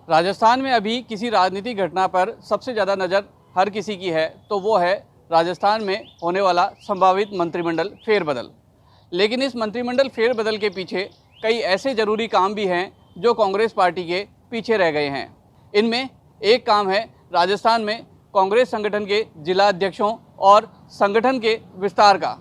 राजस्थान में अभी किसी राजनीतिक घटना पर सबसे ज़्यादा नज़र हर किसी की है तो वो है राजस्थान में होने वाला संभावित मंत्रिमंडल फेरबदल। लेकिन इस मंत्रिमंडल फेरबदल के पीछे कई ऐसे ज़रूरी काम भी हैं जो कांग्रेस पार्टी के पीछे रह गए हैं। इनमें एक काम है राजस्थान में कांग्रेस संगठन के जिला अध्यक्षों और संगठन के विस्तार का।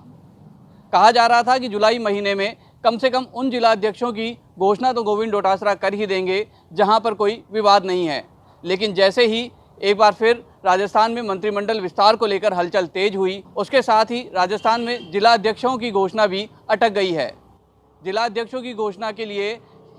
कहा जा रहा था कि जुलाई महीने में कम से कम उन जिला अध्यक्षों की घोषणा तो गोविंद डोटासरा कर ही देंगे जहां पर कोई विवाद नहीं है। लेकिन जैसे ही एक बार फिर राजस्थान में मंत्रिमंडल विस्तार को लेकर हलचल तेज हुई, उसके साथ ही राजस्थान में जिला अध्यक्षों की घोषणा भी अटक गई है। जिला अध्यक्षों की घोषणा के लिए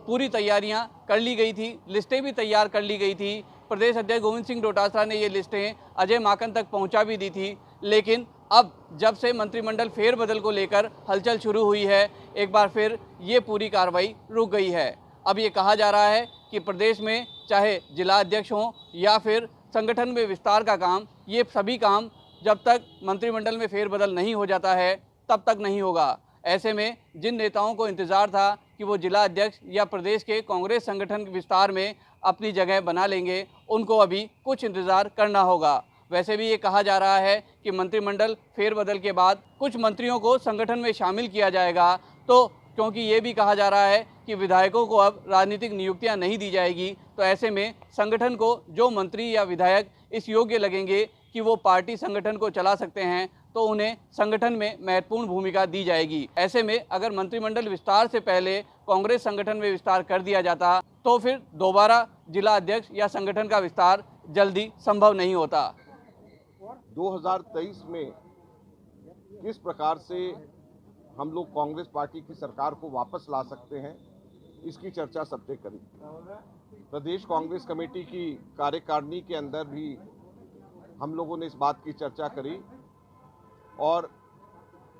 पूरी तैयारियां कर ली गई थी, लिस्टें भी तैयार कर ली गई थी। प्रदेश अध्यक्ष गोविंद सिंह डोटासरा ने ये लिस्टें अजय माकन तक पहुंचा भी दी थी। लेकिन अब जब से मंत्रिमंडल फेरबदल को लेकर हलचल शुरू हुई है, एक बार फिर ये पूरी कार्रवाई रुक गई है। अब ये कहा जा रहा है कि प्रदेश में चाहे जिला अध्यक्ष हों या फिर संगठन में विस्तार का काम, ये सभी काम जब तक मंत्रिमंडल में फेरबदल नहीं हो जाता है तब तक नहीं होगा। ऐसे में जिन नेताओं को इंतज़ार था कि वो जिला अध्यक्ष या प्रदेश के कांग्रेस संगठन के विस्तार में अपनी जगह बना लेंगे, उनको अभी कुछ इंतज़ार करना होगा। वैसे भी ये कहा जा रहा है कि मंत्रिमंडल फेरबदल के बाद कुछ मंत्रियों को संगठन में शामिल किया जाएगा, तो क्योंकि ये भी कहा जा रहा है कि विधायकों को अब राजनीतिक नियुक्तियां नहीं दी जाएगी, तो ऐसे में संगठन को जो मंत्री या विधायक इस योग्य लगेंगे कि वो पार्टी संगठन को चला सकते हैं, तो उन्हें संगठन में महत्वपूर्ण भूमिका दी जाएगी। ऐसे में अगर मंत्रिमंडल विस्तार से पहले कांग्रेस संगठन में विस्तार कर दिया जाता तो फिर दोबारा जिला अध्यक्ष या संगठन का विस्तार जल्दी संभव नहीं होता। 2023 में किस प्रकार से हम लोग कांग्रेस पार्टी की सरकार को वापस ला सकते हैं, इसकी चर्चा सबने करी। प्रदेश कांग्रेस कमेटी की कार्यकारिणी के अंदर भी हम लोगों ने इस बात की चर्चा करी और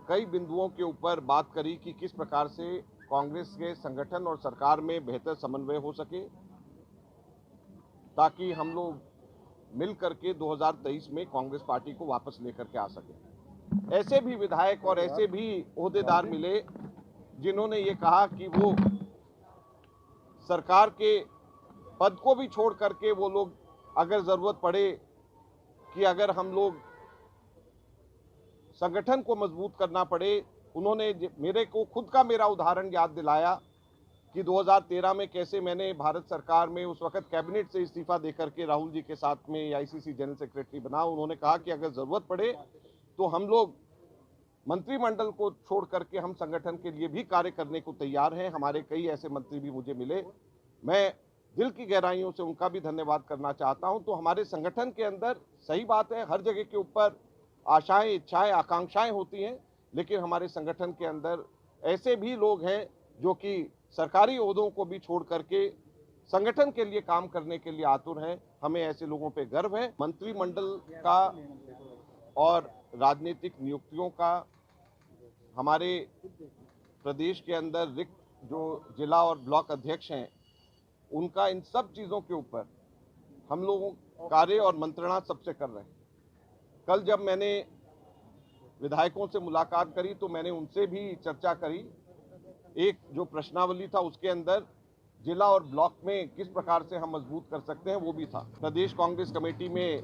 कई बिंदुओं के ऊपर बात करी कि किस प्रकार से कांग्रेस के संगठन और सरकार में बेहतर समन्वय हो सके, ताकि हम लोग मिल करके 2023 में कांग्रेस पार्टी को वापस लेकर के आ सके। ऐसे भी विधायक और ऐसे भी ओहदेदार मिले जिन्होंने ये कहा कि वो सरकार के पद को भी छोड़ करके वो लोग अगर जरूरत पड़े कि अगर हम लोग संगठन को मजबूत करना पड़े, उन्होंने मेरे को खुद का मेरा उदाहरण याद दिलाया कि 2013 में कैसे मैंने भारत सरकार में उस वक्त कैबिनेट से इस्तीफा देकर के राहुल जी के साथ में आईसीसी जनरल सेक्रेटरी बना। उन्होंने कहा कि अगर ज़रूरत पड़े तो हम लोग मंत्रिमंडल को छोड़ करके हम संगठन के लिए भी कार्य करने को तैयार हैं। हमारे कई ऐसे मंत्री भी मुझे मिले, मैं दिल की गहराइयों से उनका भी धन्यवाद करना चाहता हूं। तो हमारे संगठन के अंदर सही बात है, हर जगह के ऊपर आशाएं, इच्छाएं, आकांक्षाएं होती हैं, लेकिन हमारे संगठन के अंदर ऐसे भी लोग हैं जो कि सरकारी ओहदों को भी छोड़ करके संगठन के लिए काम करने के लिए आतुर हैं। हमें ऐसे लोगों पे गर्व है। मंत्रिमंडल का और राजनीतिक नियुक्तियों का हमारे प्रदेश के अंदर रिक्त जो जिला और ब्लॉक अध्यक्ष हैं, उनका इन सब चीज़ों के ऊपर हम लोगों कार्य और मंत्रणा सबसे कर रहे हैं। कल जब मैंने विधायकों से मुलाकात करी तो मैंने उनसे भी चर्चा करी। एक जो प्रश्नावली था उसके अंदर जिला और ब्लॉक में किस प्रकार से हम मजबूत कर सकते हैं वो भी था। प्रदेश कांग्रेस कमेटी में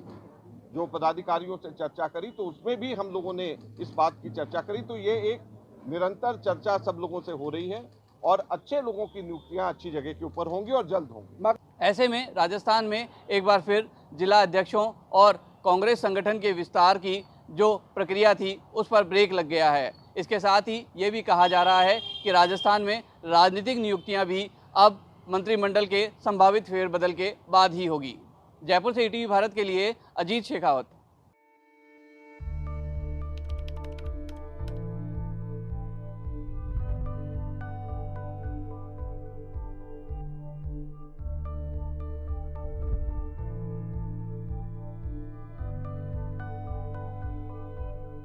जो पदाधिकारियों से चर्चा करी तो उसमें भी हम लोगों ने इस बात की चर्चा करी। तो ये एक निरंतर चर्चा सब लोगों से हो रही है और अच्छे लोगों की नियुक्तियां अच्छी जगह के ऊपर होंगी और जल्द होंगी। ऐसे में राजस्थान में एक बार फिर जिला अध्यक्षों और कांग्रेस संगठन के विस्तार की जो प्रक्रिया थी उस पर ब्रेक लग गया है। इसके साथ ही ये भी कहा जा रहा है कि राजस्थान में राजनीतिक नियुक्तियां भी अब मंत्रिमंडल के संभावित फेरबदल के बाद ही होगी। जयपुर से ईटीवी भारत के लिए अजीत शेखावत।